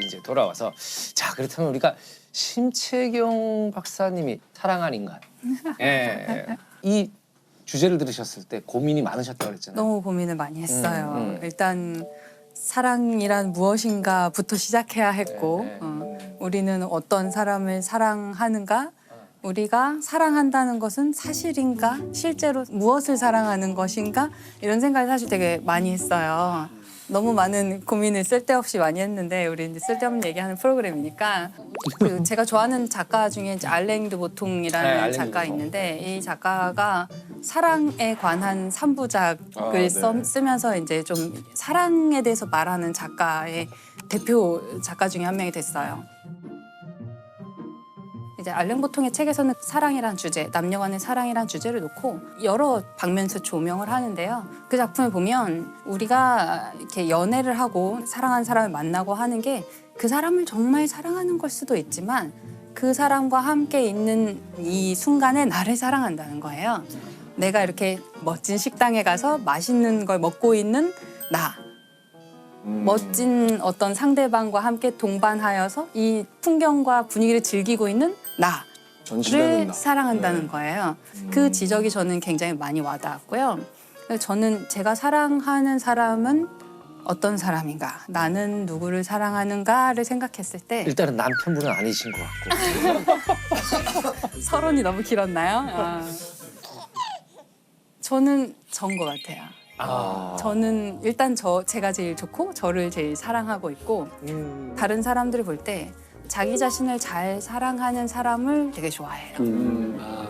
이제 돌아와서 자 그렇다면 우리가 심채경 박사님이 사랑한 인간 이 주제를 들으셨을 때 고민이 많으셨다고 그랬잖아요. 너무 고민을 많이 했어요. 일단 사랑이란 무엇인가부터 시작해야 했고 우리는 어떤 사람을 사랑하는가? 우리가 사랑한다는 것은 사실인가? 실제로 무엇을 사랑하는 것인가? 이런 생각을 사실 되게 많이 했어요. 너무 많은 고민을 쓸데없이 많이 했는데 우리 이제 쓸데없는 얘기하는 프로그램이니까 그 제가 좋아하는 작가 중에 이제 알랭 드보통이라는 알랭 작가 드보통. 있는데 이 작가가 사랑에 관한 3부작을 쓰면서 이제 좀 사랑에 대해서 말하는 작가의 대표 작가 중에 한 명이 됐어요. 이제 알랭 보통의 책에서는 사랑이란 주제, 남녀 간의 사랑이란 주제를 놓고 여러 방면에서 조명을 하는데요. 그 작품을 보면 우리가 이렇게 연애를 하고 사랑하는 사람을 만나고 하는 게 그 사람을 정말 사랑하는 걸 수도 있지만 그 사람과 함께 있는 이 순간에 나를 사랑한다는 거예요. 내가 이렇게 멋진 식당에 가서 맛있는 걸 먹고 있는 나. 멋진 어떤 상대방과 함께 동반하여서 이 풍경과 분위기를 즐기고 있는 전시되는 나를 나. 사랑한다는 거예요. 그 지적이 저는 굉장히 많이 와닿았고요. 그래서 저는 제가 사랑하는 사람은 어떤 사람인가, 나는 누구를 사랑하는가를 생각했을 때 일단은 남편분은 아니신 것 같고. 서론이 너무 길었나요? 저는 전 것 같아요. 저는 일단 제가 제일 좋고 저를 제일 사랑하고 있고 다른 사람들을 볼 때 자기 자신을 잘 사랑하는 사람을 되게 좋아해요.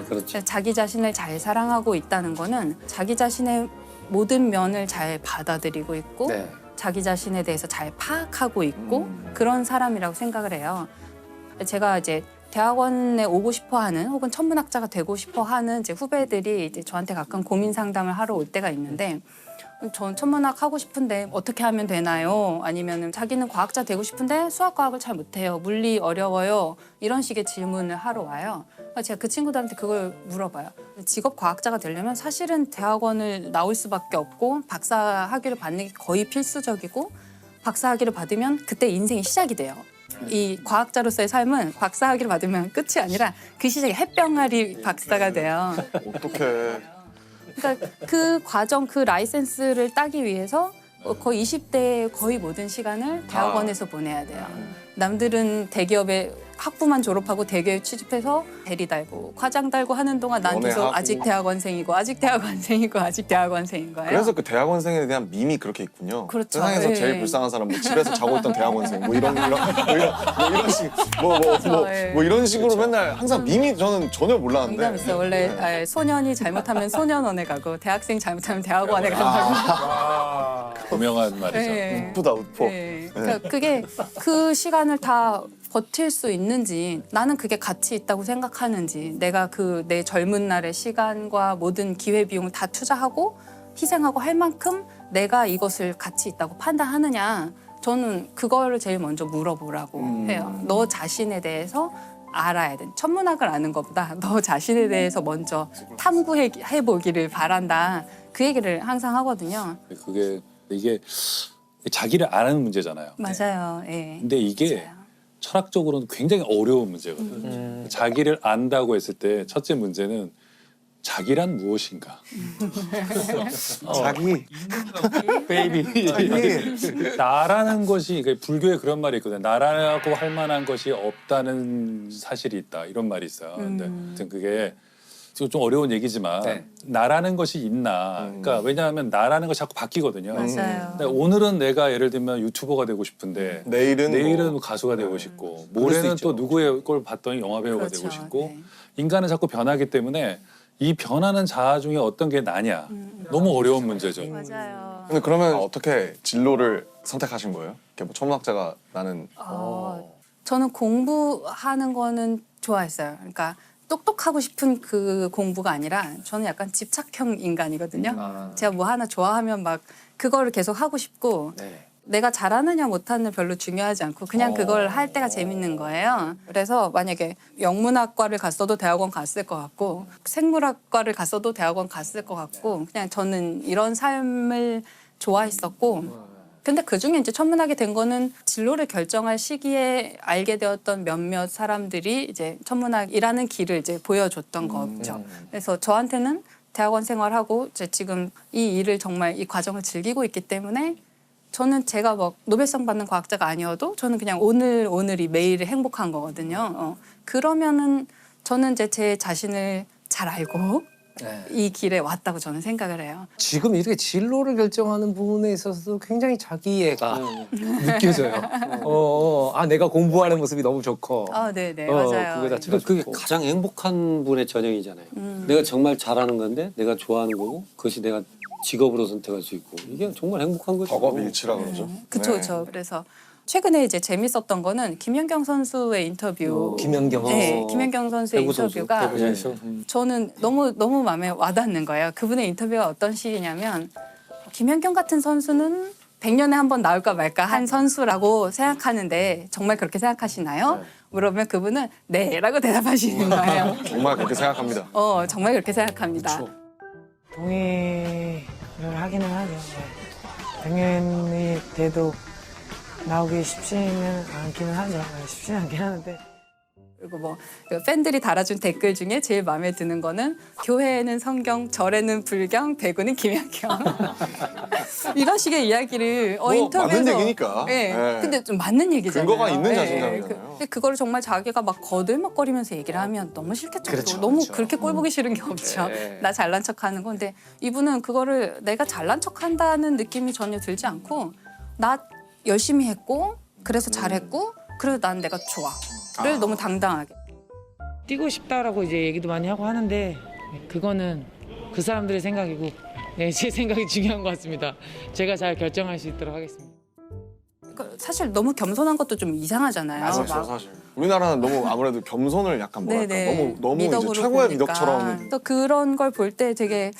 그렇죠. 자기 자신을 잘 사랑하고 있다는 거는 자기 자신의 모든 면을 잘 받아들이고 있고 네. 자기 자신에 대해서 잘 파악하고 있고 그런 사람이라고 생각을 해요. 제가 이제 대학원에 오고 싶어 하는 혹은 천문학자가 되고 싶어 하는 이제 후배들이 이제 저한테 가끔 고민 상담을 하러 올 때가 있는데 전 천문학 하고 싶은데 어떻게 하면 되나요? 아니면 자기는 과학자 되고 싶은데 수학과학을 잘 못해요. 물리 어려워요. 이런 식의 질문을 하러 와요. 제가 그 친구들한테 그걸 물어봐요. 직업 과학자가 되려면 사실은 대학원을 나올 수밖에 없고 박사 학위를 받는 게 거의 필수적이고 박사 학위를 받으면 그때 인생이 시작이 돼요. 이 과학자로서의 삶은 박사 학위를 받으면 끝이 아니라 그 시작에 햇병아리 박사가 돼요. 어떡해. 그러니까 그 과정, 그 라이센스를 따기 위해서 거의 20대의 거의 모든 시간을 대학원에서 보내야 돼요. 남들은 대기업에 학부만 졸업하고 대기업에 취직해서 대리 달고 과장 달고 하는 동안 난 계속 연애하고. 아직 대학원생이고 아직 대학원생이고 아직 대학원생인 거예요. 그래서 그 대학원생에 대한 밈이 그렇게 있군요. 그렇죠. 세상에서 예. 제일 불쌍한 사람, 뭐 집에서 자고 있던 대학원생, 뭐 이런 식, 예. 뭐 이런 식으로 맨날 항상 밈이 저는 전혀 몰랐는데. 농담 있어요. 원래 소년이 잘못하면 소년원에 가고 대학생 잘못하면 대학원에 간다고. 유명한 말이죠. 예. 우프다 우퍼. 네. 그러니까 그게 그 시간을 다 버틸 수 있는지 나는 그게 가치 있다고 생각하는지 내가 그 내 젊은 날의 시간과 모든 기회비용을 다 투자하고 희생하고 할 만큼 내가 이것을 가치 있다고 판단하느냐 저는 그거를 제일 먼저 물어보라고 해요. 너 자신에 대해서 알아야 돼. 천문학을 아는 것보다 너 자신에 대해서 먼저 탐구해보기를 바란다. 그 얘기를 항상 하거든요. 이게 자기를 아는 문제잖아요. 맞아요. 예. 근데 이게 맞아요. 철학적으로는 굉장히 어려운 문제거든요. 자기를 안다고 했을 때 첫째 문제는 자기란 무엇인가? 자기. 베이비. 나라는 것이 그러니까 불교에 그런 말이 있거든요. 나라고 할 만한 것이 없다는 사실이 있다. 이런 말이 있어요. 근데 아무튼 그게 좀 어려운 얘기지만 네. 나라는 것이 있나? 그러니까 왜냐하면 나라는 것이 자꾸 바뀌거든요. 맞아요. 근데 오늘은 내가 예를 들면 유튜버가 되고 싶은데 내일은 뭐. 가수가 되고 싶고 그럴 수 모레는 있죠. 또 누구의 걸 봤더니 영화 배우가 그렇죠. 되고 싶고 네. 인간은 자꾸 변하기 때문에 이 변하는 자아 중에 어떤 게 나냐 너무 어려운 문제죠. 맞아요. 근데 그러면 어떻게 진로를 선택하신 거예요? 이렇게 뭐 천문학자가 나는 저는 공부하는 거는 좋아했어요. 그러니까 똑똑하고 싶은 그 공부가 아니라 저는 약간 집착형 인간이거든요. 제가 뭐 하나 좋아하면 막 그거를 계속 하고 싶고 네. 내가 잘하느냐 못하느냐 별로 중요하지 않고 그냥 그걸 할 때가 재밌는 거예요. 그래서 만약에 영문학과를 갔어도 대학원 갔을 것 같고 생물학과를 갔어도 대학원 갔을 것 같고 그냥 저는 이런 삶을 좋아했었고 근데 그중에 이제 천문학이 된 거는 진로를 결정할 시기에 알게 되었던 몇몇 사람들이 이제 천문학이라는 길을 이제 보여줬던 거죠. 그래서 저한테는 대학원 생활하고 이제 지금 이 일을 정말 이 과정을 즐기고 있기 때문에 저는 제가 뭐 노벨상 받는 과학자가 아니어도 저는 그냥 오늘이 매일이 행복한 거거든요. 그러면은 저는 이제 제 자신을 잘 알고 네. 이 길에 왔다고 저는 생각을 해요. 지금 이렇게 진로를 결정하는 부분에 있어서도 굉장히 자기애가 느껴져요. 아 내가 공부하는 모습이 너무 좋고. 아, 네네 맞아요. 그거 자체가 그게 좋고. 가장 행복한 분의 전형이잖아요. 내가 정말 잘하는 건데 내가 좋아하는 거고 그것이 내가 직업으로 선택할 수 있고 이게 정말 행복한 거죠. 덕업일치라 그러죠. 그쵸, 네. 그쵸. 그래서 최근에 이제 재밌었던 거는 김연경 선수의 인터뷰. 김연경 선수. 네, 김연경 선수의 배구 선수, 인터뷰가 배구 선수. 저는 너무 마음에 와닿는 거예요. 그분의 인터뷰가 어떤 식이냐면 김연경 같은 선수는 100년에 한 번 나올까 말까 한 선수라고 생각하는데 정말 그렇게 생각하시나요? 물으면 그분은 네라고 대답하시는 거예요. 정말 그렇게 생각합니다. 정말 그렇게 생각합니다. 동의를 하기는 하죠. 당연히 돼도 나오기 쉽지는 않기는 하죠. 쉽지는 않긴 하는데. 그리고 뭐 팬들이 달아준 댓글 중에 제일 마음에 드는 거는 교회에는 성경, 절에는 불경, 배구는 김연경 이런 식의 이야기를 인터뷰에서 맞는 얘기니까. 네. 네. 근데 좀 맞는 얘기잖아요. 근거가 있는 네. 자신감이잖아요. 근데 그거를 정말 자기가 막 거들먹거리면서 얘기를 하면 너무 싫겠죠. 그렇죠, 너무 그렇죠. 그렇게 꼴 보기 싫은 게 없죠. 네. 나 잘난 척하는 건데 이분은 그거를 내가 잘난 척한다는 느낌이 전혀 들지 않고 나 열심히 했고 그래서 잘했고 그래서 난 내가 좋아를 너무 당당하게. 뛰고 싶다라고 이제 얘기도 많이 하고 하는데 그거는 그 사람들의 생각이고 제 생각이 중요한 것 같습니다. 제가 잘 결정할 수 있도록 하겠습니다. 그러니까 사실 너무 겸손한 것도 좀 이상하잖아요. 그렇죠, 막 사실. 우리나라는 너무 아무래도 겸손을 약간 뭐랄까 너무 이제 미덕으로 최고의 보니까. 미덕처럼. 또 그런 걸 볼 때 되게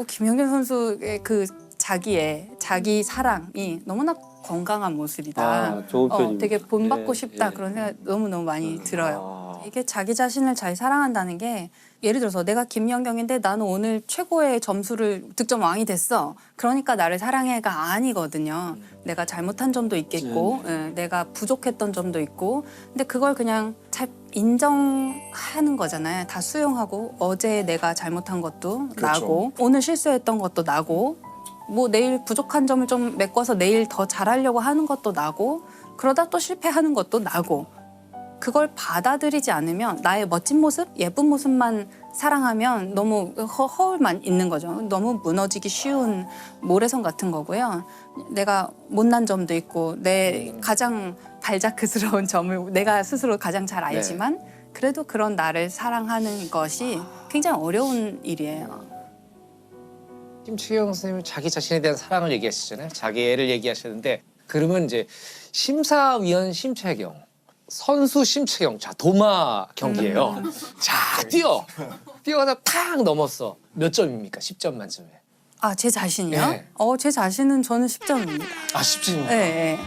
김연경 선수의 그 자기 사랑이 너무나 건강한 모습이다. 아, 좋은 표현입니다. 되게 본받고 예, 싶다 예. 그런 생각 너무 많이 들어요. 아. 이게 자기 자신을 잘 사랑한다는 게 예를 들어서 내가 김연경인데 나는 오늘 최고의 점수를 득점 왕이 됐어. 그러니까 나를 사랑해가 아니거든요. 내가 잘못한 점도 있겠고 내가 부족했던 점도 있고 근데 그걸 그냥 잘 인정하는 거잖아요. 다 수용하고 어제 내가 잘못한 것도 그렇죠. 나고 오늘 실수했던 것도 나고 뭐 내일 부족한 점을 좀 메꿔서 내일 더 잘하려고 하는 것도 나고 그러다 또 실패하는 것도 나고 그걸 받아들이지 않으면 나의 멋진 모습, 예쁜 모습만 사랑하면 너무 허울만 있는 거죠. 너무 무너지기 쉬운 모래성 같은 거고요. 내가 못난 점도 있고 내 가장 발자크스러운 점을 내가 스스로 가장 잘 알지만 그래도 그런 나를 사랑하는 것이 굉장히 어려운 일이에요. 심채경 선생님은 자기 자신에 대한 사랑을 얘기하시잖아요. 자기애를 얘기하시는데 그러면 이제 심사위원 심채경, 선수 심채경, 자 도마 경기예요. 자 뛰어가다 탁 넘었어. 몇 점입니까? 10점 만점에. 제 자신이요? 네. 제 자신은 저는 10점입니다. 10점입니까? 네.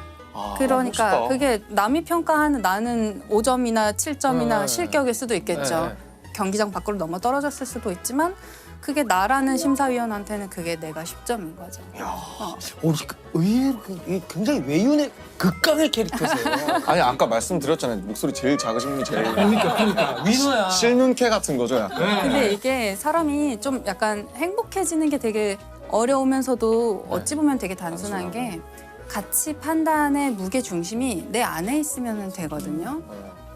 그러니까 멋있다. 그게 남이 평가하는 나는 5점이나 7점이나 네. 실격일 수도 있겠죠. 경기장 밖으로 넘어 떨어졌을 수도 있지만 그게 나라는 심사위원한테는 그게 내가 10점인 거죠. 의외로 굉장히 외윤의 극강의 캐릭터세요. 아니 아까 말씀드렸잖아요. 목소리 제일 작으신 분이 제일 그러니까 위너야. 실눈캐 같은 거죠, 약간. 근데 이게 사람이 좀 약간 행복해지는 게 되게 어려우면서도 어찌 보면 되게 단순한 게 가치 판단의 무게 중심이 내 안에 있으면 되거든요.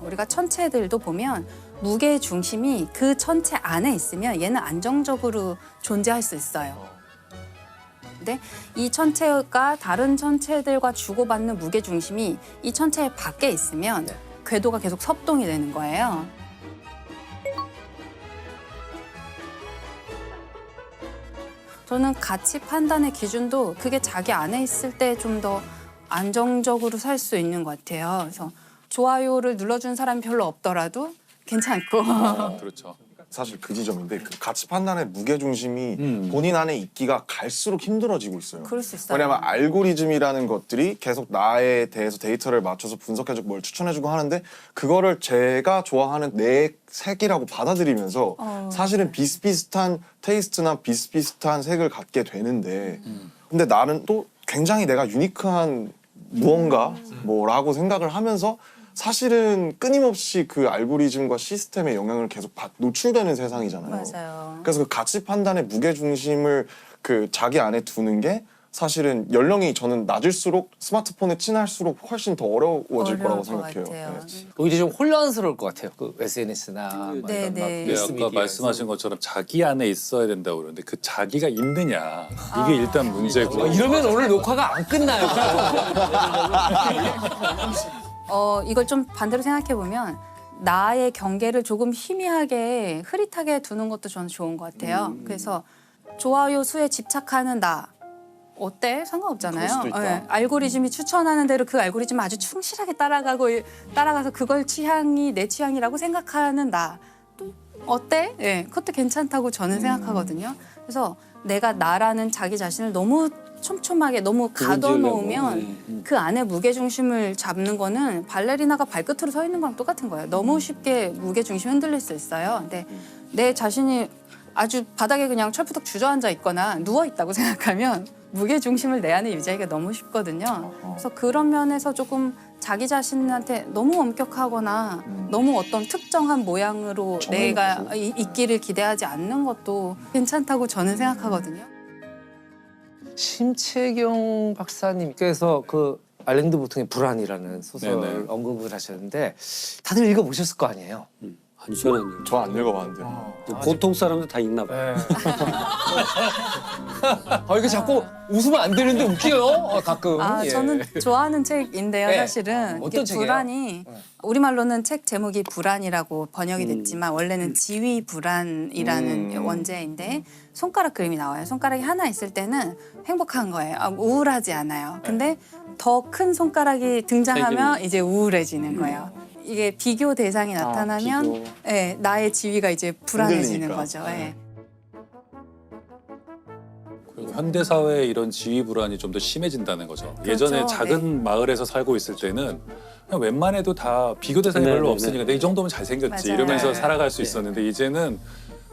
우리가 천체들도 보면 무게 중심이 그 천체 안에 있으면 얘는 안정적으로 존재할 수 있어요. 근데 이 천체가 다른 천체들과 주고받는 무게 중심이 이 천체 밖에 있으면 궤도가 계속 섭동이 되는 거예요. 저는 가치 판단의 기준도 그게 자기 안에 있을 때 좀 더 안정적으로 살 수 있는 것 같아요. 그래서 좋아요를 눌러준 사람이 별로 없더라도 괜찮고. 그렇죠. 사실 그 지점인데 그 가치 판단의 무게 중심이 본인 안에 있기가 갈수록 힘들어지고 있어요. 그럴 수 있어요. 왜냐면 알고리즘이라는 것들이 계속 나에 대해서 데이터를 맞춰서 분석해주고 뭘 추천해주고 하는데 그거를 제가 좋아하는 내 색이라고 받아들이면서 사실은 비슷비슷한 테이스트나 비슷비슷한 색을 갖게 되는데 근데 나는 또 굉장히 내가 유니크한 무언가 뭐라고 생각을 하면서 사실은 끊임없이 그 알고리즘과 시스템의 영향을 계속 노출되는 세상이잖아요. 맞아요. 그래서 그 가치 판단의 무게 중심을 그 자기 안에 두는 게 사실은 연령이 저는 낮을수록 스마트폰에 친할수록 훨씬 더 어려워질 거라고 어려울 것 생각해요. 같아요. 네. 오히려 좀 혼란스러울 것 같아요. 그 SNS나 네, 네. 네, 아까 말씀하신 것처럼 자기 안에 있어야 된다고 그러는데 그 자기가 있느냐 이게 일단 문제고 이러면 오늘 녹화가 안 끝나요. 이걸 좀 반대로 생각해 보면 나의 경계를 조금 희미하게 흐릿하게 두는 것도 저는 좋은 것 같아요. 그래서 좋아요 수에 집착하는 나 어때? 상관없잖아요. 그럴 수도 있다. 예, 알고리즘이 추천하는 대로 그 알고리즘 아주 충실하게 따라가서 그걸 취향이 내 취향이라고 생각하는 나 또 어때? 예, 그것도 괜찮다고 저는 생각하거든요. 그래서 내가 나라는 자기 자신을 너무 촘촘하게 너무 가둬놓으면 그 안에 무게 중심을 잡는 거는 발레리나가 발끝으로 서 있는 거랑 똑같은 거예요. 너무 쉽게 무게 중심이 흔들릴 수 있어요. 근데 내 자신이 아주 바닥에 그냥 철푸덕 주저앉아 있거나 누워 있다고 생각하면 무게 중심을 내 안에 유지하기가 너무 쉽거든요. 그래서 그런 면에서 조금 자기 자신한테 너무 엄격하거나 너무 어떤 특정한 모양으로 내가 있기를 기대하지 않는 것도 괜찮다고 저는 생각하거든요. 심채경 박사님께서 그 아일랜드 보통의 불안이라는 소설 네네. 언급을 하셨는데 다들 읽어보셨을 거 아니에요? 아니 저는 저 안 읽어봤는데. 보통 사람들 다 읽나 봐요. 네. 이게 자꾸 웃으면 안 되는데 웃겨요. 가끔. 예. 저는 좋아하는 책인데요, 네. 사실은. 어떤 이게 책이에요? 불안이 우리말로는 책 제목이 불안이라고 번역이 됐지만 원래는 지위 불안이라는 원제인데 손가락 그림이 나와요. 손가락이 하나 있을 때는 행복한 거예요. 우울하지 않아요. 근데 더 큰 손가락이 등장하면 이제 우울해지는 거예요. 이게 비교 대상이 나타나면 비교. 예, 나의 지위가 이제 불안해지는 흔들리니까. 거죠. 예. 그리고 현대 사회의 이런 지위 불안이 좀 더 심해진다는 거죠. 예전에 작은 마을에서 살고 있을 때는 그냥 웬만해도 다 비교 대상이 네, 별로 네, 없으니까 네. 내 이 정도면 잘생겼지 맞아요. 이러면서 네. 살아갈 수 있었는데 이제는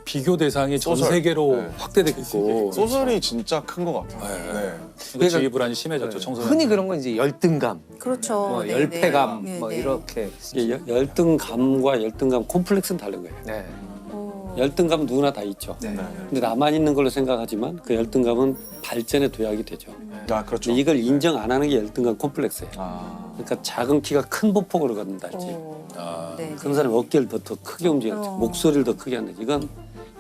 비교 대상이 전 소설. 세계로 네. 확대되고 소설이 진짜 큰 것 같아요. 네. 네. 그러니까 지위 불안이 심해졌죠. 청소년. 흔히 그런 건 이제 열등감, 그렇죠. 뭐 네, 열패감, 네. 뭐 네, 네. 이렇게. 이게 열등감과 열등감 콤플렉스는 다른 거예요. 네. 오. 열등감은 누구나 다 있죠. 네. 근데 나만 있는 걸로 생각하지만 그 열등감은 발전의 도약이 되죠. 아 그렇죠. 근데 이걸 인정 안 하는 게 열등감 콤플렉스예요. 아. 그러니까 작은 키가 큰 보폭으로 갖는다든지 오. 아, 네, 그런 사람이 어깨를 더 크게 움직이지 목소리를 더 크게 한다든지 이건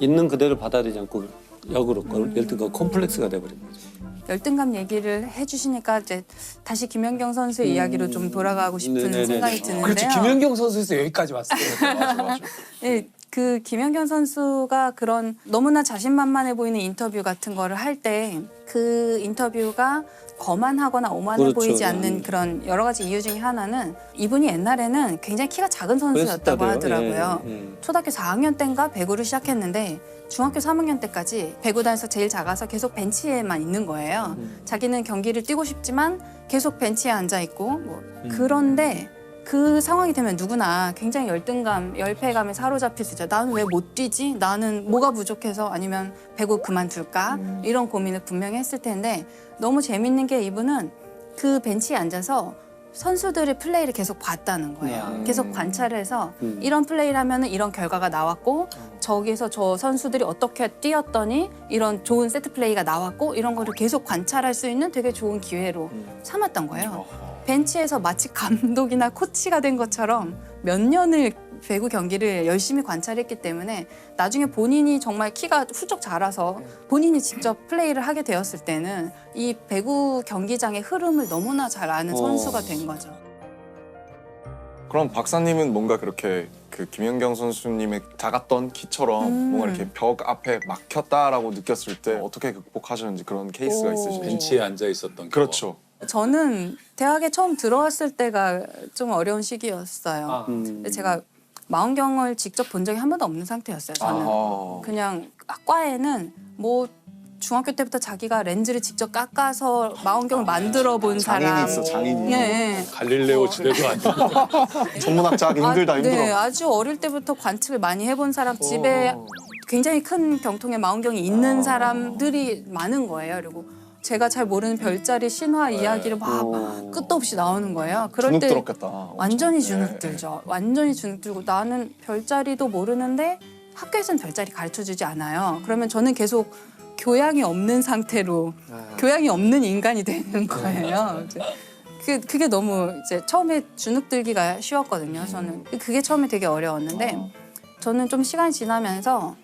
있는 그대로 받아들이지 않고 역으로 열등감 콤플렉스가 돼버린 거죠. 열등감 얘기를 해주시니까 이제 다시 김연경 선수의 이야기로 좀 돌아가고 싶은 네네네. 생각이 드는데요. 그렇죠. 김연경 선수에서 여기까지 왔어요. 맞아. 네, 그 김연경 선수가 그런 너무나 자신만만해 보이는 인터뷰 같은 거를 할 때 그 인터뷰가 거만하거나 오만해 그렇죠. 보이지 않는 그런 여러 가지 이유 중에 하나는 이분이 옛날에는 굉장히 키가 작은 선수였다고 그랬었다고요. 하더라고요. 예, 예. 초등학교 4학년 때인가 배구를 시작했는데 중학교 3학년 때까지 배구단에서 제일 작아서 계속 벤치에만 있는 거예요. 자기는 경기를 뛰고 싶지만 계속 벤치에 앉아 있고 뭐 그런데 그 상황이 되면 누구나 굉장히 열등감, 열패감에 사로잡힐 수 있죠. 나는 왜 못 뛰지? 나는 뭐가 부족해서 아니면 배구 그만둘까? 이런 고민을 분명히 했을 텐데 너무 재밌는 게 이분은 그 벤치에 앉아서 선수들의 플레이를 계속 봤다는 거예요. 계속 관찰을 해서 이런 플레이를 하면 이런 결과가 나왔고 저기서 저 선수들이 어떻게 뛰었더니 이런 좋은 세트 플레이가 나왔고 이런 거를 계속 관찰할 수 있는 되게 좋은 기회로 삼았던 거예요. 벤치에서 마치 감독이나 코치가 된 것처럼 몇 년을 배구 경기를 열심히 관찰했기 때문에 나중에 본인이 정말 키가 훌쩍 자라서 본인이 직접 플레이를 하게 되었을 때는 이 배구 경기장의 흐름을 너무나 잘 아는 선수가 된 거죠. 그럼 박사님은 뭔가 그렇게 그 김연경 선수님의 작았던 키처럼 뭔가 이렇게 벽 앞에 막혔다라고 느꼈을 때 어떻게 극복하셨는지 그런 케이스가 오. 있으신지. 벤치에 앉아 있었던 경우. 그렇죠. 저는 대학에 처음 들어왔을 때가 좀 어려운 시기였어요. 근데 제가 망원경을 직접 본 적이 한 번도 없는 상태였어요. 저는 아. 그냥 과에는 뭐 중학교 때부터 자기가 렌즈를 직접 깎아서 망원경을 만들어 본 장인이 사람. 있어, 장인이. 네. 갈릴레오 지대도 아니고. 전문학자 하기 힘들다 힘들어. 네, 아주 어릴 때부터 관측을 많이 해본 사람 집에 굉장히 큰 경통의 망원경이 있는 사람들이 많은 거예요. 그리고 제가 잘 모르는 별자리 신화 이야기를 막 어. 끝도 없이 나오는 거예요. 그럴 주눅 때 들었겠다. 완전히 엄청. 주눅 들죠. 완전히 주눅 들고 나는 별자리도 모르는데 학교에서는 별자리 가르쳐주지 않아요. 그러면 저는 계속 교양이 없는 상태로 교양이 없는 인간이 되는 거예요. 이제 그게 너무 이제 처음에 주눅 들기가 쉬웠거든요. 저는 그게 처음에 되게 어려웠는데 저는 좀 시간이 지나면서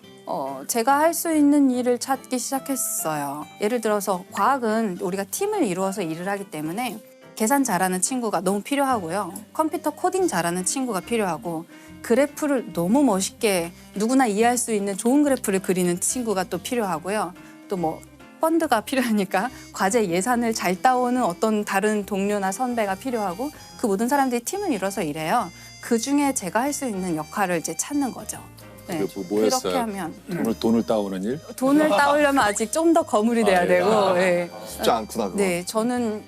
제가 할 수 있는 일을 찾기 시작했어요. 예를 들어서 과학은 우리가 팀을 이루어서 일을 하기 때문에 계산 잘하는 친구가 너무 필요하고요. 컴퓨터 코딩 잘하는 친구가 필요하고 그래프를 너무 멋있게 누구나 이해할 수 있는 좋은 그래프를 그리는 친구가 또 필요하고요. 또 뭐 펀드가 필요하니까 과제 예산을 잘 따오는 어떤 다른 동료나 선배가 필요하고 그 모든 사람들이 팀을 이뤄서 일해요. 그 중에 제가 할 수 있는 역할을 이제 찾는 거죠. 네, 그게 뭐였어요? 그렇게 하면 돈을 따오는 일? 돈을 따오려면 아직 좀 더 거물이 돼야 예. 되고 예. 쉽지 않구나 그거. 네, 저는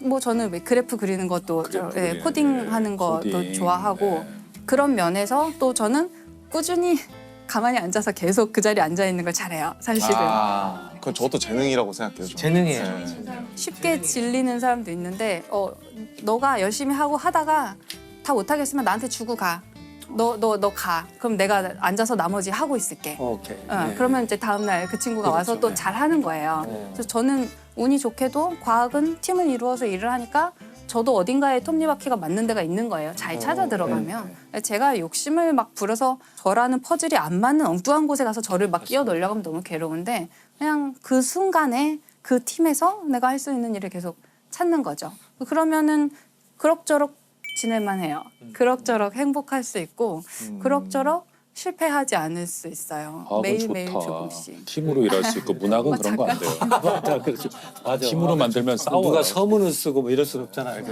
뭐 저는 왜 그래프 그리는 것도 그래프 예, 그리는 코딩하는 일, 것도 코딩, 좋아하고 네. 그런 면에서 또 저는 꾸준히 가만히 앉아서 계속 그 자리에 앉아 있는 걸 잘해요. 사실은 그건 저도 재능이라고 생각해요. 저는. 재능이에요. 네. 쉽게 질리는 사람도 있는데 너가 열심히 하고 하다가 다 못하겠으면 나한테 주고 가. 너 가. 그럼 내가 앉아서 나머지 하고 있을게. 오케이. 어, 네. 그러면 이제 다음날 그 친구가 와서 그렇죠. 또 네. 잘하는 거예요. 그래서 저는 운이 좋게도 과학은 팀을 이루어서 일을 하니까 저도 어딘가에 톱니바퀴가 맞는 데가 있는 거예요. 잘 찾아 들어가면. 제가 욕심을 막 부려서 저라는 퍼즐이 안 맞는 엉뚱한 곳에 가서 저를 막 끼워 넣으려고 하면 너무 괴로운데 그냥 그 순간에 그 팀에서 내가 할 수 있는 일을 계속 찾는 거죠. 그러면은 그럭저럭 지낼만 해요. 그럭저럭 행복할 수 있고 그럭저럭 실패하지 않을 수 있어요. 과학은 매일매일 좋다. 조금씩. 팀으로 일할 수 있고 문학은 그런 거 안 돼요. 맞아, 그렇죠. 맞아. 팀으로 만들면 싸워요. 누가 서문을 쓰고 뭐 이럴 순 없잖아요.